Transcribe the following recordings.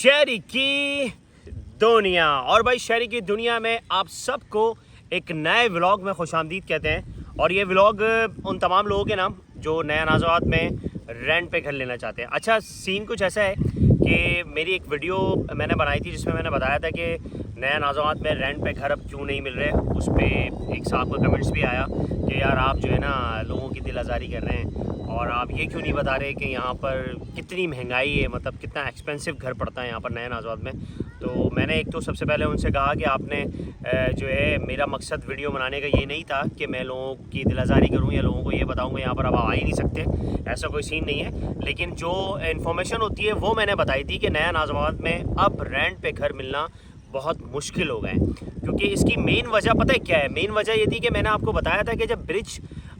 शहरी की दुनिया। और भाई शहरी की दुनिया में आप सबको एक नए व्लॉग में खुशामदीद कहते हैं। और ये व्लॉग उन तमाम लोगों के नाम जो नया नाज़ाबाद में रेंट पे घर लेना चाहते हैं। अच्छा, सीन कुछ ऐसा है कि मेरी एक वीडियो मैंने बनाई थी जिसमें मैंने बताया था कि नया नाज़ाबाद में रेंट पे घर अब क्यों नहीं मिल रहे। उस पर एक साहब का कमेंट्स भी आया कि यार आप जो है ना लोगों की दिल आज़ारी कर रहे हैं और आप ये क्यों नहीं बता रहे कि यहाँ पर कितनी महंगाई है, मतलब कितना एक्सपेंसिव घर पड़ता है यहाँ पर नया नाज़ाबाद में। तो मैंने एक तो सबसे पहले उनसे कहा कि आपने जो है, मेरा मकसद वीडियो बनाने का ये नहीं था कि मैं लोगों की दिल आज़ारी करूँ या लोगों को ये बताऊँ कि यहाँ पर अब आ ही नहीं सकते, ऐसा कोई सीन नहीं है। लेकिन जो इन्फॉर्मेशन होती है वो मैंने बताई थी कि नया नाज़ाबाद में अब रेंट पे घर मिलना बहुत मुश्किल हो गए। क्योंकि इसकी मेन वजह पता है क्या है? मेन वजह ये थी कि मैंने आपको बताया था कि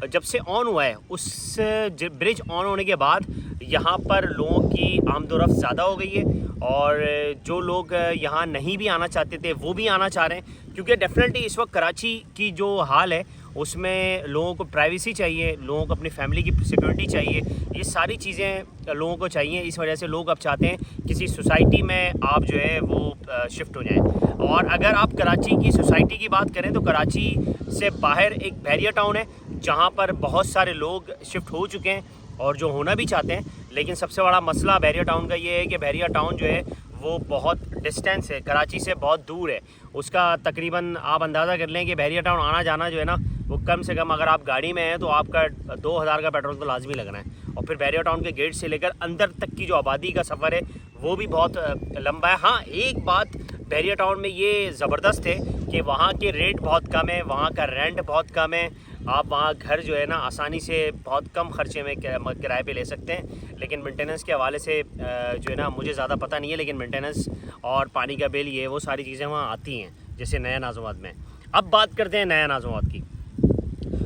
जब से ऑन हुआ है, उस ब्रिज ऑन होने के बाद यहाँ पर लोगों की आमदोरफ्त ज़्यादा हो गई है और जो लोग यहाँ नहीं भी आना चाहते थे वो भी आना चाह रहे हैं। क्योंकि डेफिनेटली इस वक्त कराची की जो हाल है उसमें लोगों को प्राइवेसी चाहिए, लोगों को अपनी फैमिली की सिक्योरिटी चाहिए, ये सारी चीज़ें लोगों को चाहिए। इस वजह से लोग अब चाहते हैं किसी सोसाइटी में आप जो है वो शिफ्ट हो जाएं। और अगर आप कराची की सोसाइटी की बात करें तो कराची से बाहर एक बहरिया टाउन है जहाँ पर बहुत सारे लोग शिफ्ट हो चुके हैं और जो होना भी चाहते हैं। लेकिन सबसे बड़ा मसला बहरिया टाउन का ये है कि बहरिया टाउन जो है वो बहुत डिस्टेंस है, कराची से बहुत दूर है। उसका तकरीबन आप अंदाज़ा कर लें कि बहरिया टाउन आना जाना जो है ना वो कम से कम अगर आप गाड़ी में हैं तो आपका 2000 का पेट्रोल तो लाजमी लगना है। और फिर बहरिया टाउन के गेट से लेकर अंदर तक की जो आबादी का सफ़र है वो भी बहुत लंबा है। हाँ, एक बात बहरिया टाउन में ये ज़बरदस्त है कि वहाँ के रेट बहुत कम है, वहाँ का रेंट बहुत कम है। आप वहाँ घर जो है ना आसानी से बहुत कम खर्चे में किराए पे ले सकते हैं। लेकिन मेंटेनेंस के हवाले से जो है ना मुझे ज़्यादा पता नहीं है, लेकिन मेंटेनेंस और पानी का बिल ये वो सारी चीज़ें वहाँ आती हैं जैसे नया नाज़ाबाद में। अब बात करते हैं नया नाज़ाबाद की।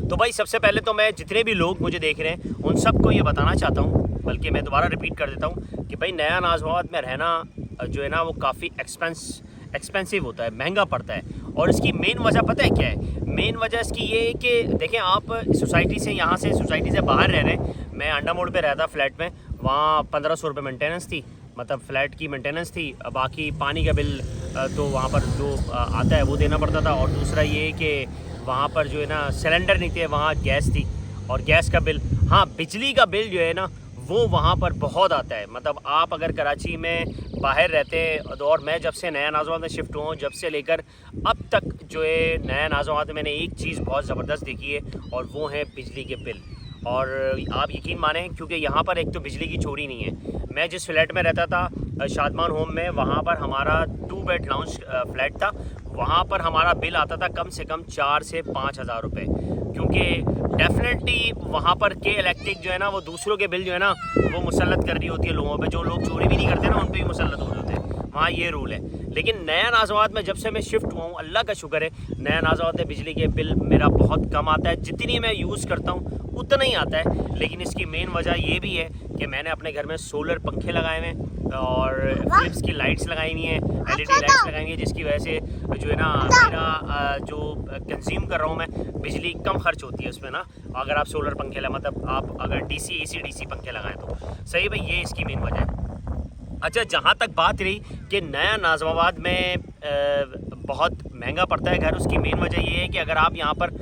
तो भाई सबसे पहले तो मैं जितने भी लोग मुझे देख रहे हैं उन सबको ये बताना चाहता हूँ, बल्कि मैं दोबारा रिपीट कर देता हूँ कि भाई नया नाज़ाबाद में रहना जो है ना वो काफ़ी एक्सपेंसिव होता है, महंगा पड़ता है। और इसकी मेन वजह पता है क्या है? मेन वजह इसकी ये है कि देखें, आप सोसाइटी से बाहर रह रहे हैं। मैं अंडा मोड़ पे रहता फ्लैट में, वहाँ 1500 रुपये मेंटेनेंस थी, मतलब फ़्लैट की मेंटेनेंस थी। बाकी पानी का बिल तो वहाँ पर जो आता है वो देना पड़ता था। और दूसरा ये कि वहाँ पर जो है ना सिलेंडर नहीं थे, वहाँ गैस थी और गैस का बिल। हाँ, बिजली का बिल जो है ना वो वहाँ पर बहुत आता है। मतलब आप अगर कराची में बाहर रहते हैं और मैं जब से नया नाज़ाबाद में शिफ्ट हुआ हूँ, जब से लेकर अब तक जो है नया नाज़ाबाद में मैंने एक चीज़ बहुत ज़बरदस्त देखी है और वो है बिजली के बिल। और आप यकीन मानें, क्योंकि यहाँ पर एक तो बिजली की चोरी नहीं है। मैं जिस फ्लैट में रहता था शादमान होम में, वहाँ पर हमारा 2 बेड लाउंज फ्लैट था। वहाँ पर हमारा बिल आता था कम से कम 4 से 5 हज़ार रुपये। क्योंकि डेफिनेटली वहाँ पर के इलेक्ट्रिक जो है ना वो दूसरों के बिल जो है ना वो मुसल्लत कर रही होती है लोगों पे। जो लोग चोरी भी नहीं करते ना उन पे भी मुसल्लत हो रहे होते हैं, वहाँ ये रूल है। लेकिन नया नाज़ाबाद में जब से मैं शिफ्ट हुआ हूँ, अल्लाह का शुक्र है, नया नाज़ाबाद में बिजली के बिल मेरा बहुत कम आता है। जितनी मैं यूज़ करता हूँ उतना ही आता है। लेकिन इसकी मेन वजह ये भी है कि मैंने अपने घर में सोलर पंखे लगाए हुए हैं और फिलिप्स की लाइट्स लगाई हुई हैं, LED लाइट्स लगाई हुई हैं, जिसकी वजह से जो है ना मेरा जो कंज्यूम कर रहा हूँ मैं बिजली कम खर्च होती है उसमें ना। अगर आप सोलर पंखे मतलब आप अगर DC AC DC पंखे लगाएं तो सही भाई, ये इसकी मेन वजह है। अच्छा, जहाँ तक बात रही कि नया नाज़ाबाद में बहुत महंगा पड़ता है घर, उसकी मेन वजह ये है कि अगर आप यहाँ पर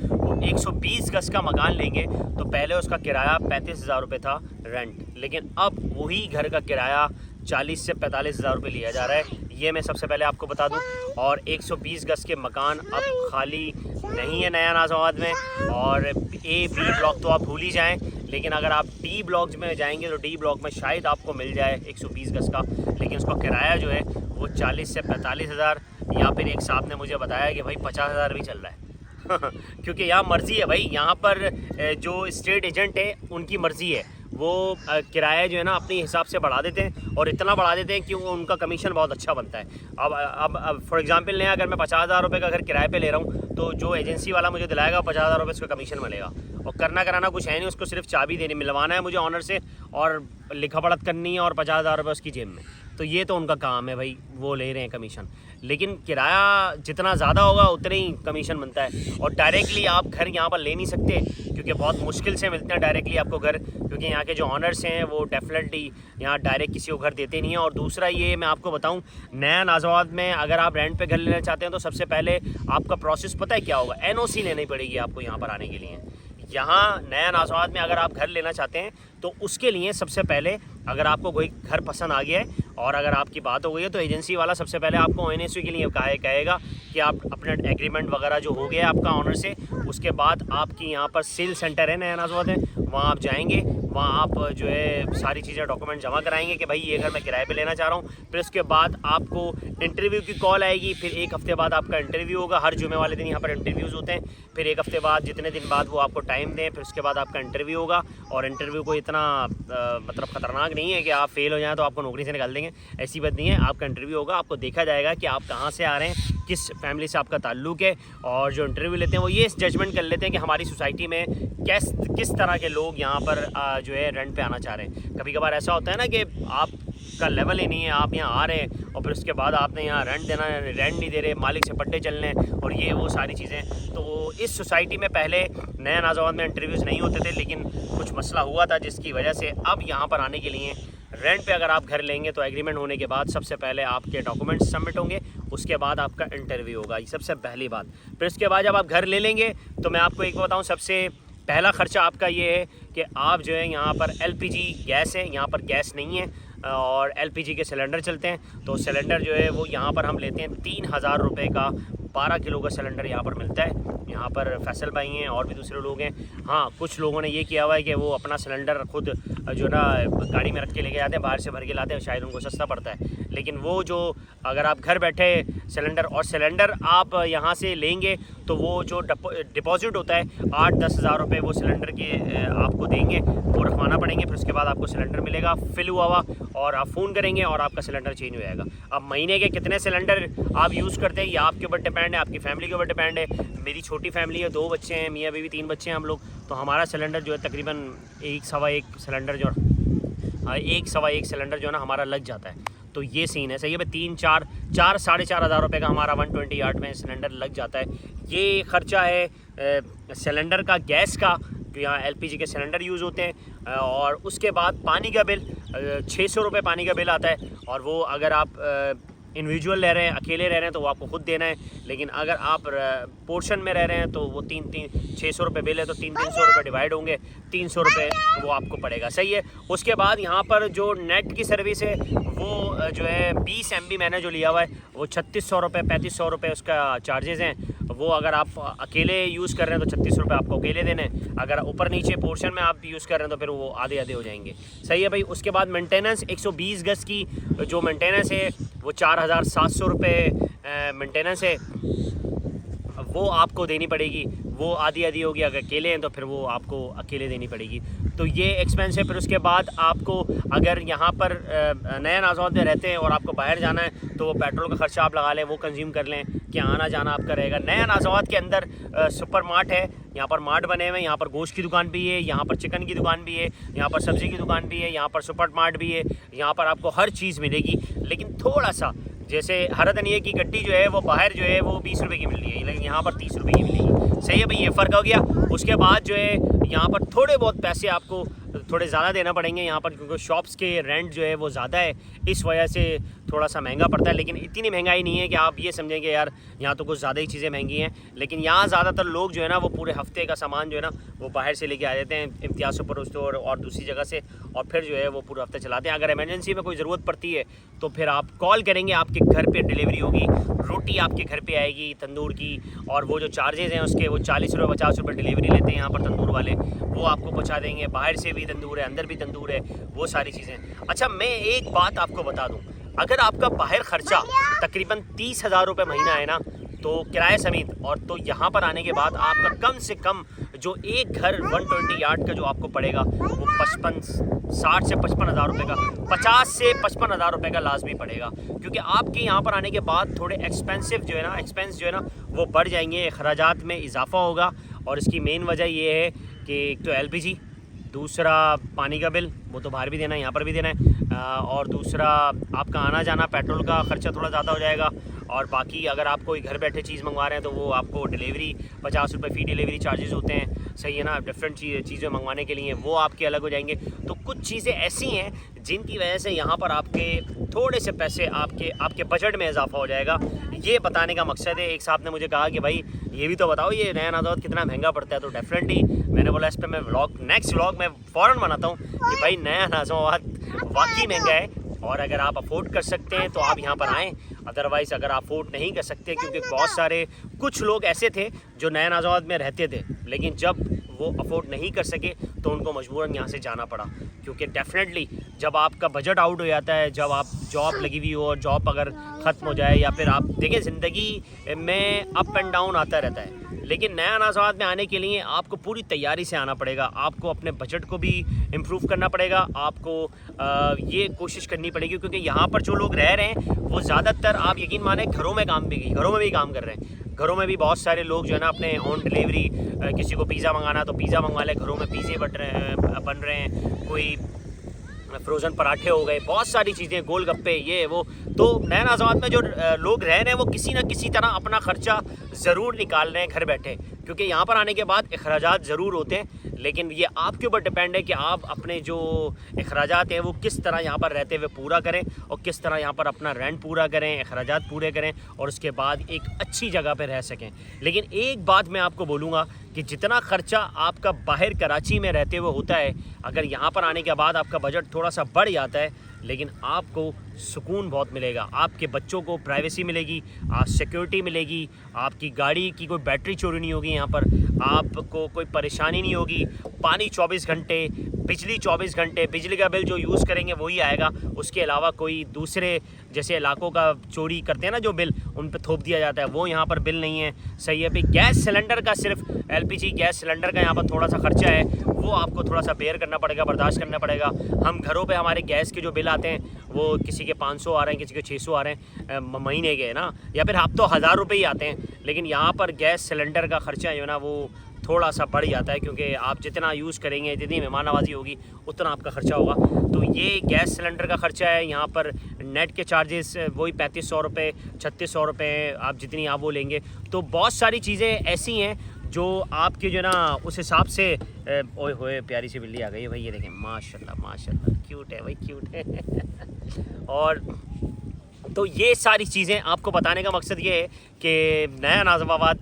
120 गज का मकान लेंगे तो पहले उसका किराया 35,000 रुपये था रेंट, लेकिन अब वही घर का किराया 40 से 45 हज़ार रुपये लिया जा रहा है। ये मैं सबसे पहले आपको बता दूं। और 120 गज के मकान अब खाली नहीं है नया नाज़ाबाद में। और A B ब्लॉक तो आप भूल ही जाएं, लेकिन अगर आप D ब्लॉक में जाएंगे तो D ब्लॉक में शायद आपको मिल जाए 120 गज का, लेकिन उसका किराया जो है वो 40 से 45 हज़ार, या फिर एक साहब ने मुझे बताया कि भाई 50 हज़ार भी चल रहा है। क्योंकि यहाँ मर्ज़ी है भाई, यहाँ पर जो स्टेट एजेंट है उनकी मर्ज़ी है, वो किराया जो है ना अपने हिसाब से बढ़ा देते हैं और इतना बढ़ा देते हैं कि उनका कमीशन बहुत अच्छा बनता है। अब फॉर एग्जांपल लें, अगर मैं 50,000 रुपये का घर किराए पे ले रहा हूँ तो जो एजेंसी वाला मुझे दिलाएगा 50,000 रुपये उसका कमीशन मिलेगा। और करना कराना कुछ है नहीं, उसको सिर्फ चाबी देनी मिलवाना है मुझे ऑनर से और लिखा पढ़त करनी है और 50,000 रुपये उसकी जेब में। तो ये तो उनका काम है भाई, वो ले रहे हैं कमीशन। लेकिन किराया जितना ज़्यादा होगा उतने ही कमीशन बनता है। और डायरेक्टली आप घर यहाँ पर ले नहीं सकते, क्योंकि बहुत मुश्किल से मिलते हैं डायरेक्टली आपको घर, क्योंकि यहाँ के जो ऑनर्स हैं वो डेफिनेटली यहाँ डायरेक्ट किसी को घर देते नहीं हैं। और दूसरा ये मैं आपको बताऊँ, नया नाज़ावाद में अगर आप रेंट पे घर लेना चाहते हैं तो सबसे पहले आपका प्रोसेस पता है क्या होगा? NOC लेनी पड़ेगी आपको यहाँ पर आने के लिए। यहाँ नया नाज़ावाद में अगर आप घर लेना चाहते हैं तो उसके लिए सबसे पहले, अगर आपको कोई घर पसंद आ गया है और अगर आपकी बात हो गई है, तो एजेंसी वाला सबसे पहले आपको NOC के लिए कहेगा कि आप अपना एग्रीमेंट वगैरह जो हो गया आपका ऑनर से, उसके बाद आपकी यहाँ पर सेल सेंटर है नया नाज़ावाद है, वहाँ आप जाएंगे, वहाँ आप जो है सारी चीज़ें डॉक्यूमेंट जमा कराएंगे कि भाई ये घर मैं किराए पे लेना चाह रहा हूँ। फिर उसके बाद आपको इंटरव्यू की कॉल आएगी, फिर 1 हफ़्ते बाद आपका इंटरव्यू होगा। हर जुमे वाले दिन यहाँ पर इंटरव्यूज़ होते हैं। फिर 1 हफ़्ते बाद, जितने दिन बाद वो आपको टाइम दें, फिर उसके बाद आपका इंटरव्यू होगा। और इंटरव्यू को इतना मतलब ख़तरनाक नहीं है कि आप फेल हो जाएँ तो आपको नौकरी से निकाल देंगे, ऐसी बात नहीं है। आपका इंटरव्यू होगा, आपको देखा जाएगा कि आप कहाँ से आ रहे हैं, किस फैमिली से आपका ताल्लुक़ है। और जो इंटरव्यू लेते हैं वो ये जजमेंट कर लेते हैं कि हमारी सोसाइटी में किस तरह के लोग यहाँ पर जो है रेंट पे आना चाह रहे हैं। कभी कभार ऐसा होता है ना कि आपका लेवल ही नहीं है, आप यहाँ आ रहे हैं और फिर उसके बाद आपने यहाँ रेंट नहीं दे रहे, मालिक से पट्टे चलने और ये वो सारी चीज़ें। तो इस सोसाइटी में पहले नया नाज़ावाद में इंटरव्यूज़ नहीं होते थे, लेकिन कुछ मसला हुआ था जिसकी वजह से अब यहाँ पर आने के लिए रेंट पे अगर आप घर लेंगे तो एग्रीमेंट होने के बाद सबसे पहले आपके डॉक्यूमेंट्स सबमिट होंगे, उसके बाद आपका इंटरव्यू होगा, ये सबसे पहली बात। फिर उसके बाद जब आप घर ले लेंगे तो मैं आपको एक बताऊँ, सबसे पहला ख़र्चा आपका ये है कि आप जो है यहाँ पर LPG गैस है, यहाँ पर गैस नहीं है और LPG के सिलेंडर चलते हैं। तो सिलेंडर जो है वो यहाँ पर हम लेते हैं 3000 रुपये का, 12 किलो का सिलेंडर यहाँ पर मिलता है। यहाँ पर फैसल भाई हैं और भी दूसरे लोग हैं। हाँ, कुछ लोगों ने ये किया हुआ है कि वो अपना सिलेंडर खुद जो ना गाड़ी में रख के लेके जाते हैं, बाहर से भर के लाते हैं, शायद उनको सस्ता पड़ता है। लेकिन वो जो अगर आप घर बैठे सिलेंडर आप यहाँ से लेंगे तो वो जो डिपॉजिट होता है 8-10 हज़ार रुपये वो सिलेंडर के आपको देंगे, वो रखवाना पड़ेंगे। फिर उसके बाद आपको सिलेंडर मिलेगा फिल हुआ और आप फ़ोन करेंगे और आपका सिलेंडर चेंज हो जाएगा। अब महीने के कितने सिलेंडर आप यूज़ करते हैं ये आपके ऊपर डिपेंड है, आपकी फैमिली के ऊपर डिपेंड है। मेरी छोटी फैमिली है, 2 बच्चे हैं, मियाँ बीवी 3 बच्चे हैं हम लोग। तो हमारा सिलेंडर जो है तकरीबन 1-1.25 सिलेंडर जो 1-1.25 सिलेंडर जो है ना हमारा लग जाता है। तो ये सीन है, सही है भाई। 3-4 हज़ार रुपये का हमारा 128 में सिलेंडर लग जाता है। ये ख़र्चा है सिलेंडर का, गैस का, तो यहाँ LPG के सिलेंडर यूज़ होते हैं। और उसके बाद पानी का बिल 600 रुपये पानी का बिल आता है। और वो अगर आप इंडिविजुअल रह रहे हैं, अकेले रह रहे हैं तो वो आपको खुद देना है। लेकिन अगर आप पोर्शन में रह रहे हैं तो वो 600 रुपये बिल है, तो 300 रुपये डिवाइड होंगे, 300 रुपये वो आपको पड़ेगा, सही है। उसके बाद यहाँ पर जो नेट की सर्विस है वो जो है 20 MB मैंने जो लिया हुआ है वो 3600 रुपये 3500 रुपये उसका चार्जेज़ हैं। वो अगर आप अकेले यूज़ कर रहे हैं तो 36 रुपये आपको अकेले देने, अगर ऊपर नीचे पोर्शन में आप यूज़ कर रहे हैं तो फिर वो आधे हो जाएंगे, सही है भाई। उसके बाद मेंटेनेंस 120 गज की जो मेंटेनेंस है वो 4700 रुपये मेंटेनेंस है, वो आपको देनी पड़ेगी। वो आधी होगी, अगर अकेले हैं तो फिर वो आपको अकेले देनी पड़ेगी। तो ये एक्सपेंस है। फिर उसके बाद आपको अगर यहाँ पर नया नाज़ावाद में रहते हैं और आपको बाहर जाना है तो वो पेट्रोल का ख़र्चा आप लगा लें, वो कंज्यूम कर लें कि आना जाना आपका रहेगा। नया नाज़ावाद के अंदर सुपर मार्ट है, यहाँ पर मार्ट बने हुए हैं, यहाँ पर गोश्त की दुकान भी है, यहाँ पर चिकन की दुकान भी है, यहाँ पर सब्ज़ी की दुकान भी है, यहाँ पर सुपर मार्ट भी है, यहाँ पर आपको हर चीज़ मिलेगी। लेकिन थोड़ा सा जैसे हरा धनिया की गड्डी जो है वो बाहर जो है वो 20 रुपये की मिल रही है, लेकिन यहाँ पर 30 रुपये की मिलेगी, सही है भाई, ये फ़र्क हो गया। उसके बाद जो है यहाँ पर थोड़े बहुत पैसे आपको थोड़े ज़्यादा देना पड़ेंगे यहाँ पर, क्योंकि शॉप्स के रेंट जो है वो ज़्यादा है, इस वजह से थोड़ा सा महंगा पड़ता है। लेकिन इतनी महंगाई नहीं है कि आप ये समझेंगे यार यहाँ तो कुछ ज़्यादा ही चीज़ें महंगी हैं। लेकिन यहाँ ज़्यादातर लोग जो है ना वो पूरे हफ्ते का सामान जो है ना वो बाहर से लेके आ जाते हैं, इम्तियाज़ सुपर स्टोर और दूसरी जगह से, और फिर जो है वो पूरा हफ्ते चलाते हैं। अगर इमरजेंसी में कोई ज़रूरत पड़ती है तो फिर आप कॉल करेंगे, आपके घर पर डिलीवरी होगी, रोटी आपके घर पर आएगी तंदूर की, और वो जो चार्जेज़ हैं उसके वो 40 रुपये 50 रुपये डिलीवरी लेते हैं यहाँ पर तंदूर वाले, वो आपको पहुँचा देंगे। बाहर से भी तंदूर है, अंदर भी तंदूर है, वो सारी चीज़ें। अच्छा, मैं एक बात आपको बता दूँ, अगर आपका बाहर ख़र्चा तकरीबन 30,000 रुपये महीना है ना, तो किराए समेत, और तो यहाँ पर आने के बाद आपका कम से कम जो एक घर 128 का जो आपको पड़ेगा वो 60 से 55 हज़ार रुपये का, 50 से 55 हज़ार रुपये का लाजमी पड़ेगा। क्योंकि आपके यहाँ पर आने के बाद थोड़े एक्सपेंस जो है ना वो बढ़ जाएंगे, अखराजात में इजाफा होगा। और इसकी मेन वजह ये है कि एक तो LPG, दूसरा पानी का बिल, वो तो बाहर भी देना है, यहाँ पर भी देना है। और दूसरा आपका आना जाना, पेट्रोल का ख़र्चा थोड़ा ज़्यादा हो जाएगा। और बाकी अगर आप कोई घर बैठे चीज़ मंगवा रहे हैं तो वो आपको डिलीवरी 50 रुपये फ़ी डिलीवरी चार्जेस होते हैं, सही है ना। डिफरेंट चीज़ें मंगवाने के लिए वो आपके अलग हो जाएंगे। तो कुछ चीज़ें ऐसी हैं जिनकी वजह से यहाँ पर आपके थोड़े से पैसे आपके बजट में इजाफा हो जाएगा। ये बताने का मकसद है। एक साहब ने मुझे कहा कि भाई ये भी तो बताओ ये नया नाज़ावत कितना महंगा पड़ता है। तो डेफिनेटली मैंने बोला इस पर मैं नेक्स्ट व्लॉग में फ़ौरन बनाता हूँ कि भाई नया नाज़ावत वाकई महंगा है, और अगर आप अफोर्ड कर सकते हैं तो आप यहाँ पर आएँ। अदरवाइज़ अगर आप अफोर्ड नहीं कर सकते, क्योंकि बहुत सारे कुछ लोग ऐसे थे जो नया नाज़ावत में रहते थे, लेकिन जब वो अफोर्ड नहीं कर सके तो उनको मजबूरन यहाँ से जाना पड़ा। क्योंकि डेफिनेटली जब आपका बजट आउट हो जाता है, जब आप जॉब लगी हुई हो और जॉब अगर ख़त्म हो जाए, या फिर आप देखें ज़िंदगी में अप एंड डाउन आता रहता है, लेकिन नया नाज़ावत में आने के लिए आपको पूरी तैयारी से आना पड़ेगा। आपको अपने बजट को भी इम्प्रूव करना पड़ेगा, आपको ये कोशिश करनी पड़ेगी, क्योंकि यहाँ पर जो लोग रह रहे हैं वो ज़्यादातर आप यकीन माने घरों में भी काम कर रहे हैं। घरों में भी बहुत सारे लोग जो है ना अपने होम डिलीवरी, किसी को पिज़्ज़ा मंगाना तो पिज़्ज़ा मंगवा ले, घरों में पिज़्ज़े बन रहे हैं, कोई फ्रोज़न पराठे हो गए, बहुत सारी चीज़ें, गोलगप्पे, ये वो। तो नया नाज़ावत में जो लोग रह रहे हैं वो किसी ना किसी तरह अपना ख़र्चा ज़रूर निकाल रहे हैं घर बैठे, क्योंकि यहाँ पर आने के बाद अखराजात ज़रूर होते हैं। लेकिन ये आपके ऊपर डिपेंड है कि आप अपने जो अखराजात हैं वो किस तरह यहाँ पर रहते हुए पूरा करें, और किस तरह यहाँ पर अपना रेंट पूरा करें, अखराजात पूरे करें, और उसके बाद एक अच्छी जगह पर रह सकें। लेकिन एक बात मैं आपको बोलूँगा कि जितना ख़र्चा आपका बाहर कराची में रहते हुए होता है, अगर यहाँ पर आने के बाद आपका बजट थोड़ा सा बढ़ जाता है, लेकिन आपको सुकून बहुत मिलेगा। आपके बच्चों को प्राइवेसी मिलेगी, सिक्योरिटी मिलेगी, आपकी गाड़ी की कोई बैटरी चोरी नहीं होगी, यहाँ पर आपको कोई परेशानी नहीं होगी। पानी 24 घंटे, बिजली 24 घंटे, बिजली का बिल जो यूज़ करेंगे वही आएगा। उसके अलावा कोई दूसरे जैसे इलाकों का चोरी करते हैं ना जो बिल, उन पे थोप दिया जाता है, वो यहाँ पर बिल नहीं है, सही है। फिर गैस सिलेंडर का, सिर्फ LPG गैस सिलेंडर का यहाँ पर थोड़ा सा ख़र्चा है, वो आपको थोड़ा सा बेयर करना पड़ेगा, बर्दाश्त करना पड़ेगा। हम घरों पे हमारे गैस के जो बिल आते हैं वो किसी के 500 आ रहे हैं, किसी के 600 आ रहे हैं महीने के ना, या फिर अब तो 1000 रुपये ही आते हैं। लेकिन यहाँ पर गैस सिलेंडर का ख़र्चा जो है ना वो थोड़ा सा बढ़ जाता है, क्योंकि आप जितना यूज़ करेंगे, जितनी मेहमान नवाजी होगी, उतना आपका ख़र्चा होगा। तो ये गैस सिलेंडर का ख़र्चा है। यहाँ पर नेट के चार्जेस वही 3500 रुपये, 3600 रुपये, आप जितनी आप वो लेंगे। तो बहुत सारी चीज़ें ऐसी हैं जो आपके जो ना उस हिसाब से। ओए होए प्यारी सी बिल्ली आ गई है भाई, ये देखें, माशाल्लाह माशाल्लाह, क्यूट है भाई, क्यूट है। और तो ये सारी चीज़ें आपको बताने का मकसद ये है कि नया नाज़ावत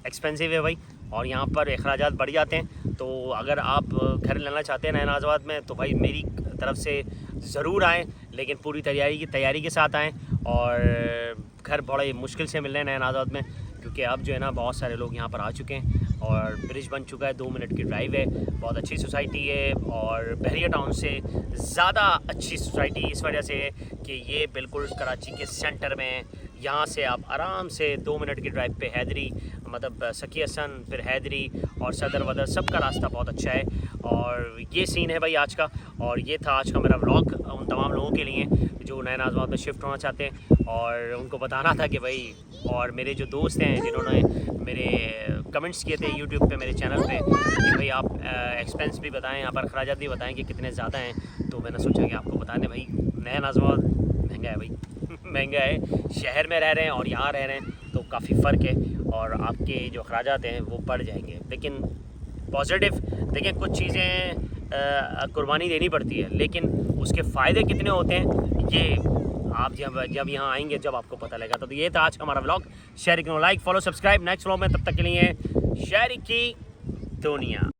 एक्सपेंसिव है भाई, और यहाँ पर अखराजात बढ़ जाते हैं। तो अगर आप घर लेना चाहते हैं नया नाज़ावत में तो भाई मेरी तरफ से ज़रूर आएँ, लेकिन पूरी तैयारी के साथ आएँ। और घर बड़े मुश्किल से मिल रहे हैं नया नाज़ावत में, क्योंकि अब जो है ना बहुत सारे लोग यहाँ पर आ चुके हैं और ब्रिज बन चुका है, 2 मिनट की ड्राइव है, बहुत अच्छी सोसाइटी है। और बहरिया टाउन से ज़्यादा अच्छी सोसाइटी इस वजह से है कि ये बिल्कुल कराची के सेंटर में है। यहाँ से आप आराम से 2 मिनट की ड्राइव पे हैदरी, मतलब सकी हसन, फिर हैदरी और सदर वदर, सबका रास्ता बहुत अच्छा है। और ये सीन है भाई आज का, और ये था आज का मेरा व्लॉग उन तमाम लोगों के लिए जो नए नाज़ावत में शिफ्ट होना चाहते हैं, और उनको बताना था कि भाई, और मेरे जो दोस्त हैं जिन्होंने मेरे कमेंट्स किए थे यूट्यूब पे मेरे चैनल पे कि भाई आप एक्सपेंस भी बताएं, यहाँ पर अखराजात भी बताएं कि कितने ज़्यादा हैं। तो मैंने सोचा कि आपको बता दें भाई, नया नाज़ावत महंगा है भाई महंगा है। शहर में रह रहे हैं और यहाँ रह रहे हैं तो काफ़ी फ़र्क है, और आपके जो अखराजात हैं वो बढ़ जाएंगे। लेकिन पॉजिटिव देखें, कुछ चीज़ें कुर्बानी देनी पड़ती है, लेकिन उसके फ़ायदे कितने होते हैं ये आप जब यहाँ आएंगे जब आपको पता लगेगा। तो ये था आज का हमारा व्लॉग। शेयर करो, like, follow, subscribe. Next vlog में तब तक के लिए शेयर की दुनिया।